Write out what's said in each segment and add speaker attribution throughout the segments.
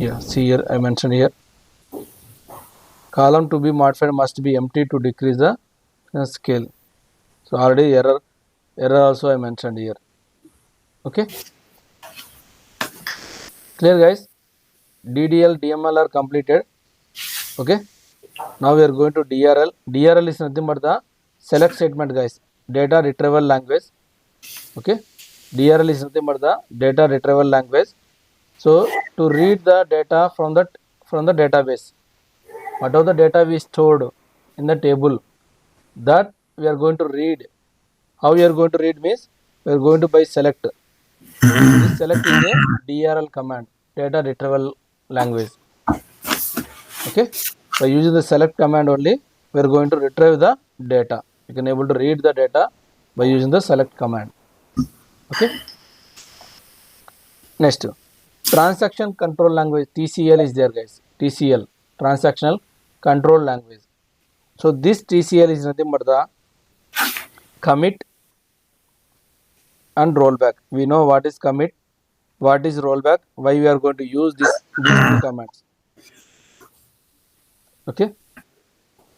Speaker 1: Yeah, see here I mentioned here column to be modified must be empty to decrease the scale. So already error also I mentioned here. Okay, clear guys? DDL DML are completed. Okay, now we are going to DRL. DRL is nothing but the select statement guys, data retrieval language. Okay, DRL is nothing but the data retrieval language. So to read the data from the database, whatever the data we stored in the table, that we are going to read. How we are going to read means we are going to by select. This select is a DRL command, data retrieval language. Okay, by using the select command only, we are going to retrieve the data. You can able to read the data by using the select command. Okay, next transaction control language, TCL is there guys. TCL, transactional control language. So this TCL is nothing but the commit and rollback. We know what is commit, what is rollback, why we are going to use these two commands. Okay,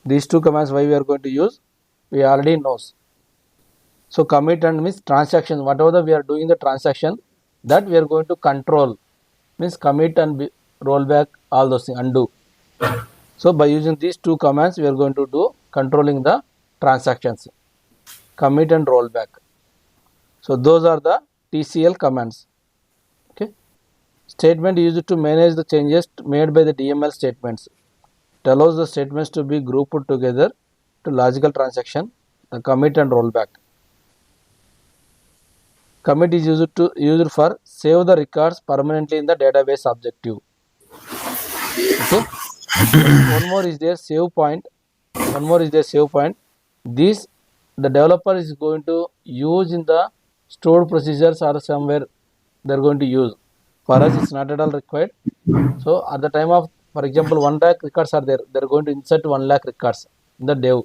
Speaker 1: these two commands why we are going to use, we already knows. So commit and means transaction, whatever we are doing the transaction, that we are going to control, means commit and rollback, all those things, undo. So by using these two commands, we are going to do controlling the transactions, commit and rollback. So those are the TCL commands. Okay, statement used to manage the changes made by the DML statements. It allows the statements to be grouped together to logical transaction, the commit and rollback. Commit is used for save the records permanently in the database objective. Okay. One more is there save point. This the developer is going to use in the stored procedures or somewhere they are going to use. For us, it's not at all required. So at the time of, for example, 1 lakh records are there. They are going to insert 1 lakh records in the dev,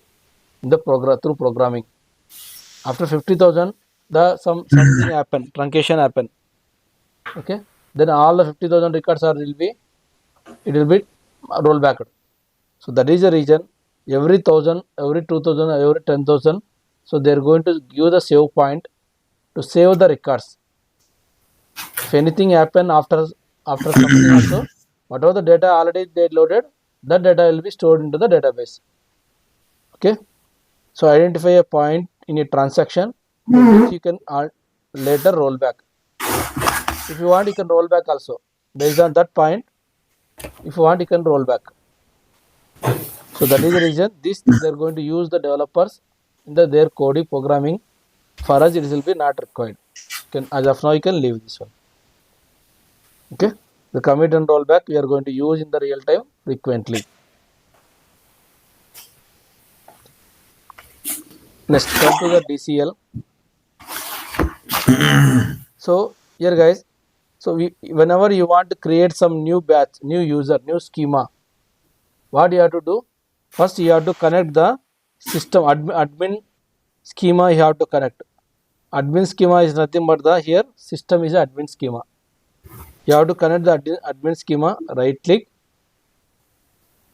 Speaker 1: in the program through programming. After 50,000, something happen, truncation happen. Okay, then all the 50,000 records will be rolled back. So that is the reason every 1,000, every 2,000, every 10,000. So they are going to give the save point to save the records. If anything happen after something also, whatever the data already they loaded, that data will be stored into the database. Okay, so identify a point in a transaction which you can later roll back. If you want, you can roll back also based on that point. If you want, you can roll back. So that is the reason this they are going to use the developers in their coding programming. For us, it will be not required. As of now, you can leave this one. Okay, the commit and rollback we are going to use in the real time frequently. Next, come to the DCL. So here guys, so whenever you want to create some new batch, new user, new schema, what you have to do? First, you have to connect the system admin schema. You have to connect. Admin schema is nothing but the here system is admin schema. You have to connect the admin schema. Right click,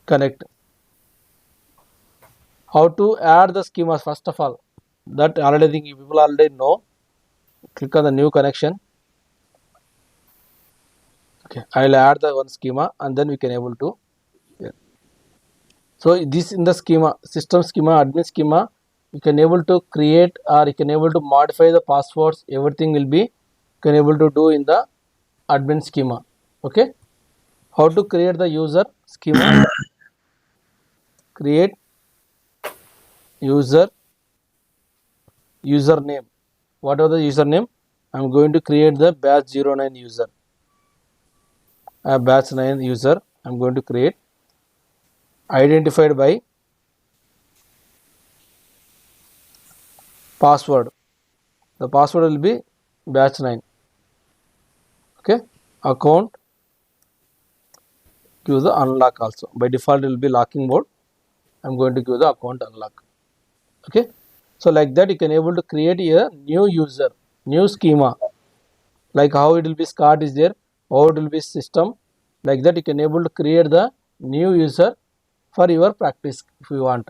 Speaker 1: connect. How to add the schemas? First of all, that already think people already know. Click on the new connection. Okay, I will add the one schema and then we can able to. Yeah. So this in the schema, system schema, admin schema, you can able to create or you can able to modify the passwords. Everything will be can able to do in the admin schema. Okay, how to create the user schema? Create username. What are the username? I am going to create the batch 09 user. Batch 9 user I am going to create, identified by password. The password will be batch 9. Okay, account, give the unlock also. By default it will be locking mode. I am going to give the account unlock. Okay, so like that you can able to create a new user, new schema, like how it will be start is there, how it will be system, Like that you can able to create the new user for your practice if you want.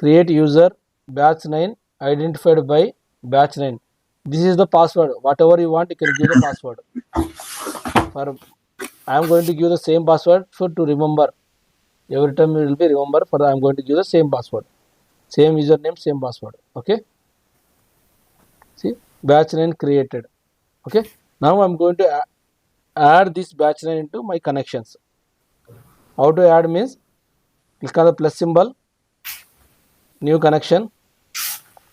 Speaker 1: Create user batch 9 identified by batch 9. This is the password. Whatever you want, you can give the password. For I am going to give the same password for to remember. Every time you will be remember for I am going to give the same password. Same username, same password. Okay. See, batch 9 created. Okay. Now I am going to add this batch 9 into my connections. How to add means click on the plus symbol, new connection,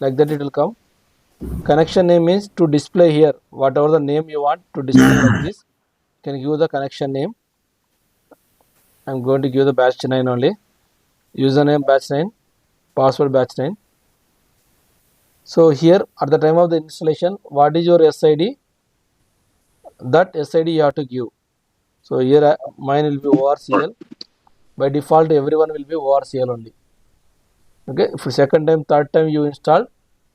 Speaker 1: like that it will come. Connection name means to display here whatever the name you want to display like this. You can give the connection name. I am going to give the batch 9 only. Username batch 9, password batch 9. So here at the time of the installation, what is your SID? That SID you have to give. So here mine will be ORCL. By default, everyone will be ORCL only. Okay. If second time, third time you install,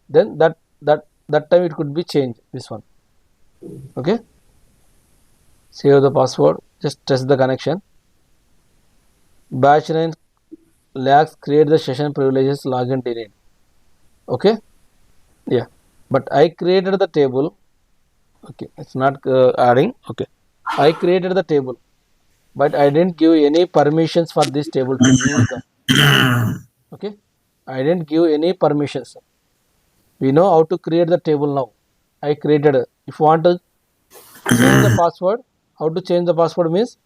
Speaker 1: then that time it could be changed. This one. Okay. Save the password. Just test the connection. Batch 9 lacks create the session privileges login delete. Okay. Yeah. But I created the table. Okay. It's not adding. Okay. I created the table, but I didn't give any permissions for this table to use them. Okay. I didn't give any permissions. We know how to create the table now. I created. If you want to change the password, how to change the password means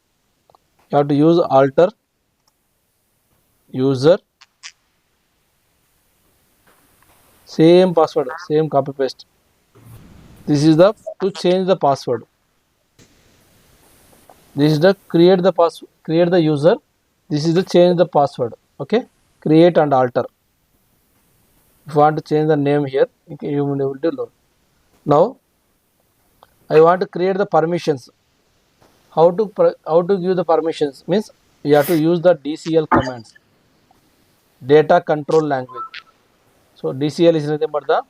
Speaker 1: you have to use alter user, same password, same copy paste. This is the to change the password. This is the create the password, create the user. This is the change the password. Okay, create and alter. If you want to change the name here, you will be able to load. Now I want to create the permissions. How to give the permissions means you have to use the DCL commands, data control language. So DCL is nothing but the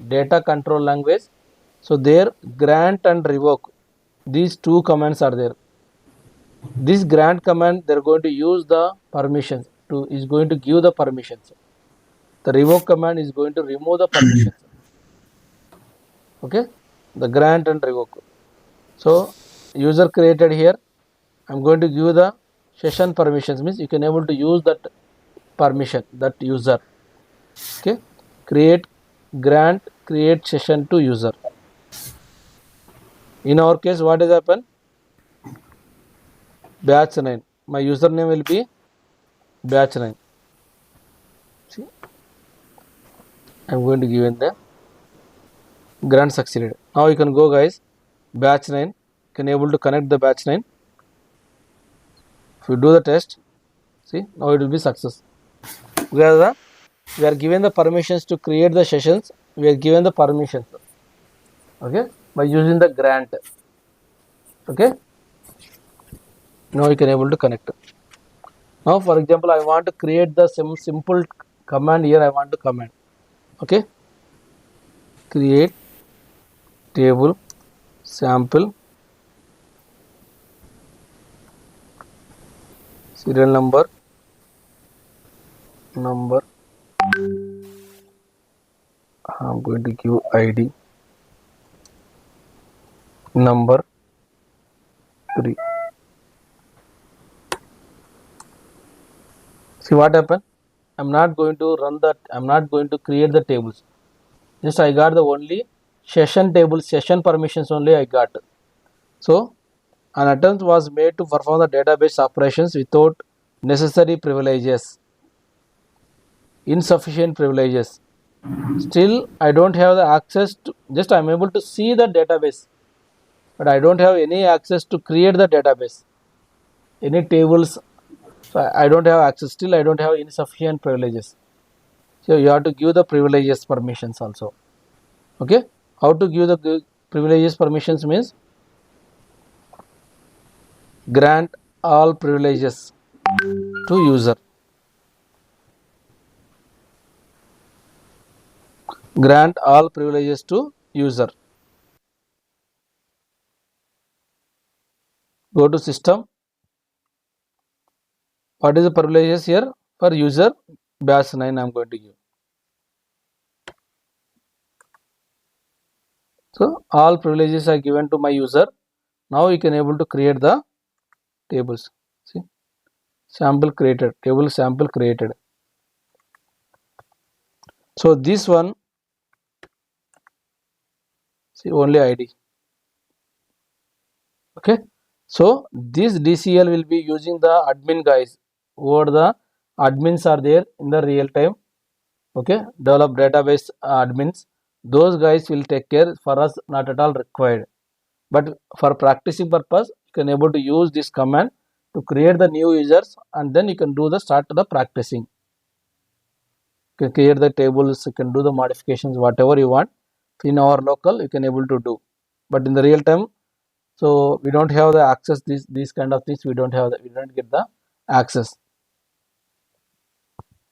Speaker 1: data control language. So there grant and revoke, these two commands are there. This grant command they are going to use the permissions to is going to give the permissions. The revoke command is going to remove the permissions. Okay, the grant and revoke. So user created here. I'm going to give the session permissions means you can able to use that permission, that user. Okay, create grant create session to user. In our case, what has happened? Batch 9. My username will be batch 9. See, I'm going to give in the grant succeeded. Now you can go, guys. Batch 9 can able to connect the batch 9. If you do the test, see, now it will be success. We are given the permissions to create the sessions. We are given the permissions. Okay, by using the grant. Okay, now you can able to connect. Now, for example, I want to create the simple command here. I want to command. Okay, create table sample serial number I'm going to give ID number 3. See what happened? I'm not going to run that. I'm not going to create the tables. Just I got the only session table, session permissions only I got. So an attempt was made to perform the database operations without necessary privileges, insufficient privileges. Still, I don't have the access to, just I'm able to see the database, but I don't have any access to create the database, any tables. So I don't have access. Still, I don't have insufficient privileges. So you have to give the privileges permissions also. Okay, how to give the privileges permissions means grant all privileges to user. Grant all privileges to user. Go to system. What is the privileges here? For user bash 9 I am going to give. So all privileges are given to my user. Now you can able to create the tables. See, sample created, table sample created. So this one, see, only ID. Okay. So this DCL will be using the admin guys, who the admins are there in the real time. Okay, develop database admins. Those guys will take care. For us, not at all required. But for practicing purpose, you can able to use this command to create the new users, and then you can do the start the practicing. You can create the tables, you can do the modifications, whatever you want. In our local, you can able to do. But in the real time, so we don't have the access these kind of things. We don't have we don't get the access.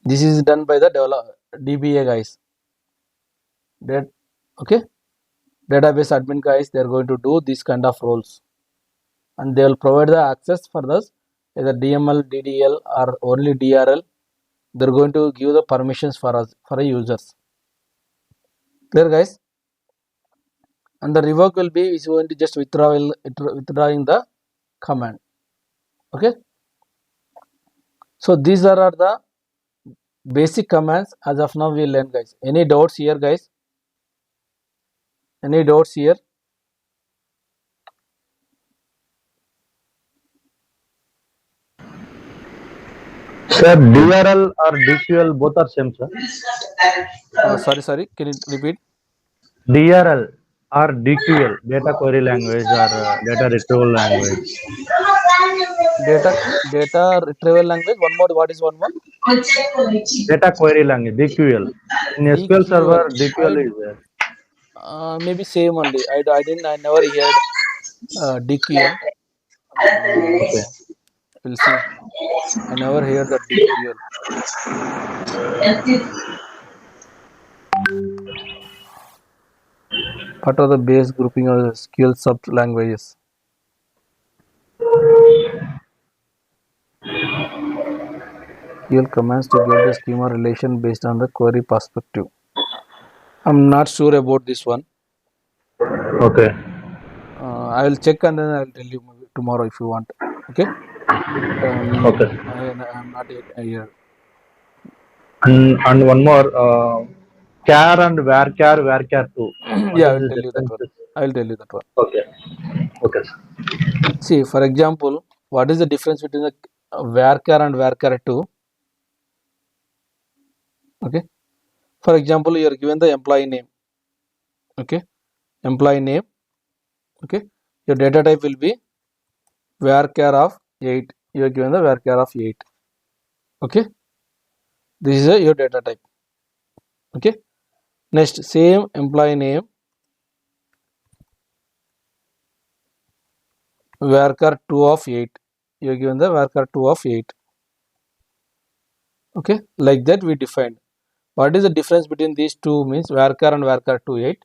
Speaker 1: This is done by the DBA guys. That okay, database admin guys. They are going to do this kind of roles, and they will provide the access for this either DML, DDL, or only DRL. They are going to give the permissions for us for the users. Clear, guys? And the revoke will be is going to just withdrawing the command. Okay. So these are the basic commands as of now we learn, guys. Any doubts here, guys? Any doubts here?
Speaker 2: Sir, DRL or DQL both are same, sir.
Speaker 1: Sorry. Can you repeat?
Speaker 2: DRL or DQL, data query language or data retrieval language.
Speaker 1: Data retrieval language. One more. What is one more?
Speaker 2: Data query language, DQL. In SQL
Speaker 1: DQL.
Speaker 2: server, DQL is there.
Speaker 1: Maybe same only. I never heard DQL.
Speaker 2: Okay.
Speaker 1: We'll see. I never heard the DQL. What are the base grouping of the SQL sub languages? SQL commands to get the schema relation based on the query perspective. I'm not sure about this one.
Speaker 2: Okay.
Speaker 1: I will check and then I will tell you tomorrow if you want. Okay.
Speaker 2: Okay.
Speaker 1: I'm not yet here.
Speaker 2: And one more, char and varchar 2.
Speaker 1: Yeah, I will tell you that one. I will tell you that one.
Speaker 2: Okay. Okay.
Speaker 1: See, for example, what is the difference between the varchar and varchar 2? Okay. For example, you are given the employee name. Okay. Employee name. Okay. Your data type will be varchar of 8. You are given the varchar of 8. Okay. This is your data type. Okay. Next, same employee name, varchar 2 of 8. You are given the varchar 2 of 8. Okay. Like that we defined. What is the difference between these two means varchar and varchar 2 8.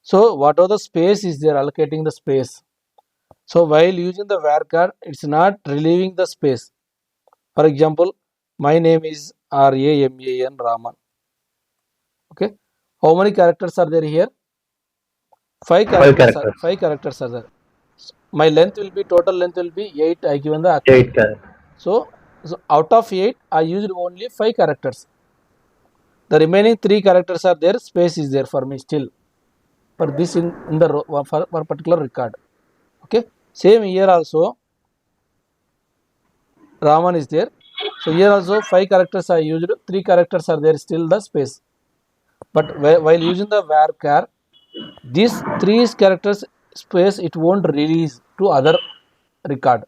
Speaker 1: So what are the space is there allocating the space. So while using the varchar, it's not relieving the space. For example, my name is RAMAN Raman. Okay. How many characters are there here? 5 characters. 5 characters are there. My length will be total length will be 8. I given the account.
Speaker 2: 8 characters.
Speaker 1: So out of 8, I used only 5 characters. The remaining 3 characters are there. Space is there for me still. For this in the for particular record. Okay. Same here also. Raman is there. So here also 5 characters I used. 3 characters are there still the space. But while using the varchar, these 3 characters space it won't release to other record.